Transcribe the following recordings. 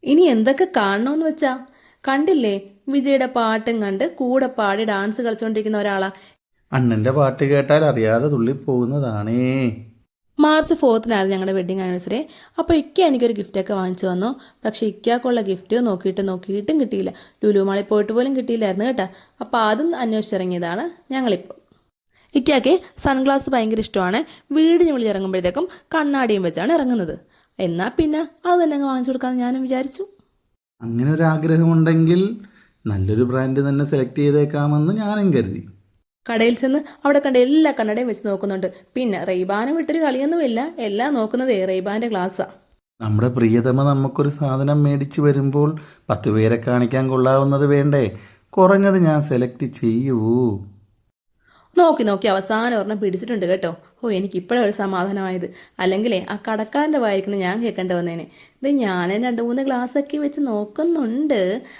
ഇനി എന്തൊക്കെ കാണണമെന്ന് വെച്ചാ? കണ്ടില്ലേ, വിജയുടെ പാട്ടും കണ്ട് കൂടെ പാടി ഡാൻസ് കളിച്ചുകൊണ്ടിരിക്കുന്ന ഒരാളാ. അണ്ണൻ്റെ പാട്ട് കേട്ടാൽ അറിയാതെ തുള്ളിപ്പോകുന്നതാണേ. മാർച്ച് 4-നായിരുന്നു ഞങ്ങളുടെ വെഡിങ് ആനിവേഴ്സറി. അപ്പോൾ എനിക്കൊരു ഗിഫ്റ്റൊക്കെ വാങ്ങിച്ചു തന്നു. പക്ഷേ ഇക്കാക്കുള്ള ഗിഫ്റ്റ് നോക്കിയിട്ടും കിട്ടിയില്ല. ലുലു മാളിൽ പോയിട്ട് പോലും കിട്ടിയില്ലായിരുന്നു കേട്ടോ. അപ്പോൾ അതും അന്വേഷിച്ചിറങ്ങിയതാണ് ഞങ്ങളിപ്പോൾ. ഇക്കാക്ക് സൺഗ്ലാസ് ഭയങ്കര ഇഷ്ടമാണ്. വീടിന് വിളിച്ചിറങ്ങുമ്പോഴത്തേക്കും കണ്ണാടിയും വെച്ചാണ് ഇറങ്ങുന്നത്. എന്നാൽ പിന്നെ അത് തന്നെ അങ്ങ് വാങ്ങിച്ചു കൊടുക്കാമെന്ന് ഞാനും വിചാരിച്ചു. അങ്ങനെ ഒരു ആഗ്രഹമുണ്ടെങ്കിൽ നല്ലൊരു ബ്രാൻഡ് തന്നെ സെലക്ട് ചെയ്തേക്കാമെന്ന് ഞാനും കരുതി. കടയിൽ ചെന്ന് അവിടെ കണ്ട എല്ലാ കണ്ണടയും വെച്ച് നോക്കുന്നുണ്ട്. പിന്നെ റെയ്ബാനെ വിട്ടൊരു കളിയൊന്നുമില്ല, എല്ലാം നോക്കുന്നത് റെയ്ബാൻ്റെ ഗ്ലാസ്സാണ്. നമ്മുടെ പ്രിയതമ നമുക്കൊരു സാധനം മേടിച്ചു വരുമ്പോൾ 10 പേരെ കാണിക്കാൻ കൊള്ളാവുന്നത് വേണ്ടേ? കുറഞ്ഞത് ഞാൻ സെലക്ട് ചെയ്യൂ. നോക്കി അവസാനം ഒരെണ്ണം പിടിച്ചിട്ടുണ്ട് കേട്ടോ. എനിക്ക് ഇപ്പോഴാണ് ഒരു സമാധാനമായത്. അല്ലെങ്കിലേ ആ കടക്കാരൻ്റെ വായിരിക്കുന്ന ഞാൻ കേൾക്കേണ്ടി വന്നേനെ. ഇത് ഞാനും 2-3 ഗ്ലാസ്സൊക്കെ വെച്ച് നോക്കുന്നുണ്ട്.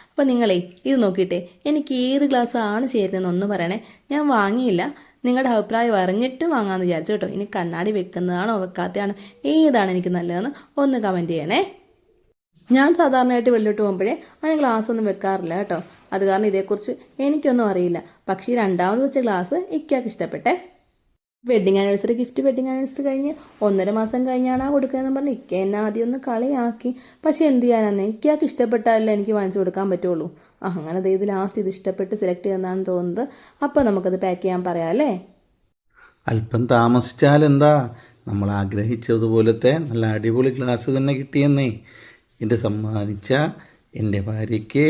അപ്പോൾ നിങ്ങളെ ഇത് നോക്കിയിട്ടേ എനിക്ക് ഏത് ഗ്ലാസ്സാണ് ചേരുന്നതെന്നൊന്ന് പറയണേ. ഞാൻ വാങ്ങിയില്ല, നിങ്ങളുടെ അഭിപ്രായം അറിഞ്ഞിട്ട് വാങ്ങാമെന്ന് വിചാരിച്ചു കേട്ടോ. ഇനി കണ്ണാടി വെക്കുന്നതാണോ വെക്കാത്തതാണോ ഏതാണ് എനിക്ക് നല്ലതെന്ന് ഒന്ന് കമൻറ്റ് ചെയ്യണേ. ഞാൻ സാധാരണയായിട്ട് വെളിലോട്ട് പോകുമ്പോഴേ അതിന് ഗ്ലാസ് ഒന്നും വെക്കാറില്ല കേട്ടോ. അത് കാരണം ഇതേക്കുറിച്ച് എനിക്കൊന്നും അറിയില്ല. പക്ഷേ ഈ രണ്ടാമത് വെച്ച ഗ്ലാസ് ഇക്കാക്ക് ഇഷ്ടപ്പെട്ടെ. വെഡിങ് ആനിവേഴ്സറി കഴിഞ്ഞ് 1.5 മാസം കഴിഞ്ഞാണ് കൊടുക്കുകയെന്ന് പറഞ്ഞ് ഇക്ക എന്നെ ആദ്യം ഒന്ന് കളിയാക്കി. പക്ഷെ എന്ത് ചെയ്യാനാന്നേ, ഇക്കാക്ക് ഇഷ്ടപ്പെട്ടാലല്ലേ എനിക്ക് വാങ്ങിച്ചു കൊടുക്കാൻ പറ്റുള്ളൂ. അങ്ങനെ ഇത് ലാസ്റ്റ് ഇത് ഇഷ്ടപ്പെട്ട് സെലക്ട് ചെയ്യുന്നതാണെന്ന് തോന്നുന്നത്. അപ്പോൾ നമുക്കത് പാക്ക് ചെയ്യാൻ പറയാം അല്ലേ? അല്പം താമസിച്ചാൽ എന്താ, നമ്മൾ ആഗ്രഹിച്ചതുപോലത്തെ നല്ല അടിപൊളി ഗ്ലാസ് തന്നെ കിട്ടിയെന്നേ. ഇത് സമ്മാനിച്ച എൻ്റെ ഭാര്യയ്ക്ക്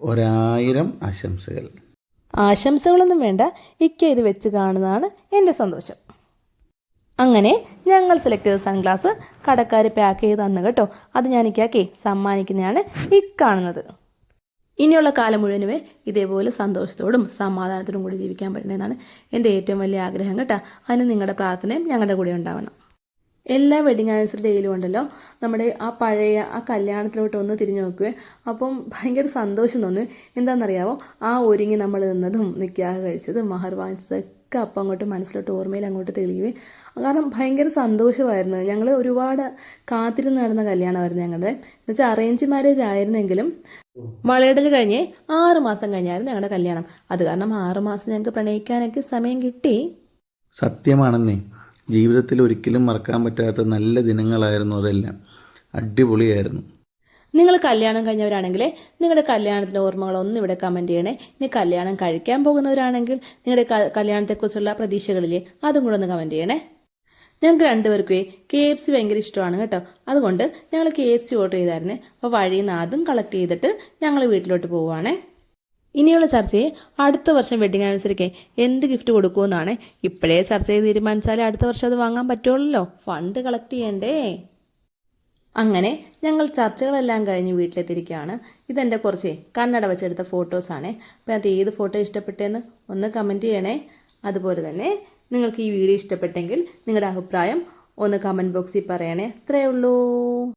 1000 ആശംസകൾ. ആശംസകളൊന്നും വേണ്ട, ഇക്ക ഇത് വെച്ച് കാണുന്നതാണ് എൻ്റെ സന്തോഷം. അങ്ങനെ ഞങ്ങൾ സെലക്ട് ചെയ്ത സൺഗ്ലാസ് കടക്കാർ പാക്ക് ചെയ്ത് തന്നു കേട്ടോ. അത് ഞാൻ ഇക്കാക്കേ സമ്മാനിക്കുന്നതാണ് ഈ കാണുന്നത്. ഇനിയുള്ള കാലം മുഴുവനുമേ ഇതേപോലെ സന്തോഷത്തോടും സമാധാനത്തോടും കൂടി ജീവിക്കാൻ പറ്റണമെന്നാണ് എൻ്റെ ഏറ്റവും വലിയ ആഗ്രഹം കേട്ടോ. അതിന് നിങ്ങളുടെ പ്രാർത്ഥനയും ഞങ്ങളുടെ കൂടെ ഉണ്ടാവണം. എല്ലാ വെഡിങ് ആനിവേഴ്സറി ഡേയിലും ഉണ്ടല്ലോ, നമ്മുടെ ആ പഴയ ആ കല്യാണത്തിലോട്ട് ഒന്ന് തിരിഞ്ഞു നോക്കുകയെ അപ്പം ഭയങ്കര സന്തോഷം തോന്നുക. എന്താണെന്നറിയാമോ, ആ ഒരുങ്ങി നമ്മൾ നിന്നതും നിക്കാഹ് കഴിച്ചതും മഹർ വാങ്ങിച്ചതൊക്കെ അപ്പം അങ്ങോട്ട് മനസ്സിലോട്ട് ഓർമ്മയിൽ അങ്ങോട്ട് തെളിയുകയും. കാരണം ഭയങ്കര സന്തോഷമായിരുന്നു. ഞങ്ങൾ ഒരുപാട് കാത്തിരുന്ന് നടന്ന കല്യാണമായിരുന്നു ഞങ്ങളുടെ. എന്നുവെച്ചാൽ അറേഞ്ച് മാരേജ് ആയിരുന്നെങ്കിലും വളയിടൽ കഴിഞ്ഞ് 6 മാസം കഴിഞ്ഞായിരുന്നു ഞങ്ങളുടെ കല്യാണം. അത് കാരണം 6 മാസം ഞങ്ങൾക്ക് പ്രണയിക്കാനൊക്കെ സമയം കിട്ടി. സത്യമാണെന്നേ, ജീവിതത്തിൽ ഒരിക്കലും മറക്കാൻ പറ്റാത്ത നല്ല ദിനങ്ങളായിരുന്നു അതെല്ലാം. അടിപൊളിയായിരുന്നു. നിങ്ങൾ കല്യാണം കഴിഞ്ഞവരാണെങ്കിൽ നിങ്ങളുടെ കല്യാണത്തിൻ്റെ ഓർമ്മകളൊന്നും ഇവിടെ കമൻറ്റ് ചെയ്യണേ. ഇനി കല്യാണം കഴിക്കാൻ പോകുന്നവരാണെങ്കിൽ നിങ്ങളുടെ കല്യാണത്തെക്കുറിച്ചുള്ള പ്രതീക്ഷകളില്ലേ, അതും കൂടെ ഒന്ന് കമൻറ്റ് ചെയ്യണേ. ഞങ്ങൾക്ക് 2 പേർക്കും KFC ഭയങ്കര ഇഷ്ടമാണ് കേട്ടോ. അതുകൊണ്ട് ഞങ്ങൾ KFC ഓർഡർ ചെയ്തായിരുന്നേ. അപ്പോൾ വഴിയിൽ നിന്ന് അതും കളക്ട് ചെയ്തിട്ട് ഞങ്ങൾ വീട്ടിലോട്ട് പോവുകയാണേ. ഇനിയുള്ള ചർച്ചയെ അടുത്ത വർഷം വെഡിങ് ആനിവേഴ്സറിക്ക് എന്ത് ഗിഫ്റ്റ് കൊടുക്കുമെന്നാണ്. ഇപ്പോഴേ ചർച്ച ചെയ്ത് തീരുമാനിച്ചാലേ അടുത്ത വർഷം അത് വാങ്ങാൻ പറ്റുള്ളല്ലോ. ഫണ്ട് കളക്ട് ചെയ്യണ്ടേ. അങ്ങനെ ഞങ്ങൾ ചർച്ചകളെല്ലാം കഴിഞ്ഞ് വീട്ടിലെത്തിയിരിക്കുകയാണ്. ഇതെൻ്റെ കുറച്ച് കണ്ണട വെച്ചെടുത്ത ഫോട്ടോസാണ്. അപ്പോൾ അത് ഏത് ഫോട്ടോ ഇഷ്ടപ്പെട്ടെന്ന് ഒന്ന് കമൻറ്റ് ചെയ്യണേ. അതുപോലെ തന്നെ നിങ്ങൾക്ക് ഈ വീഡിയോ ഇഷ്ടപ്പെട്ടെങ്കിൽ നിങ്ങളുടെ അഭിപ്രായം ഒന്ന് കമൻറ്റ് ബോക്സിൽ പറയണേ. അത്രയേ ഉള്ളൂ.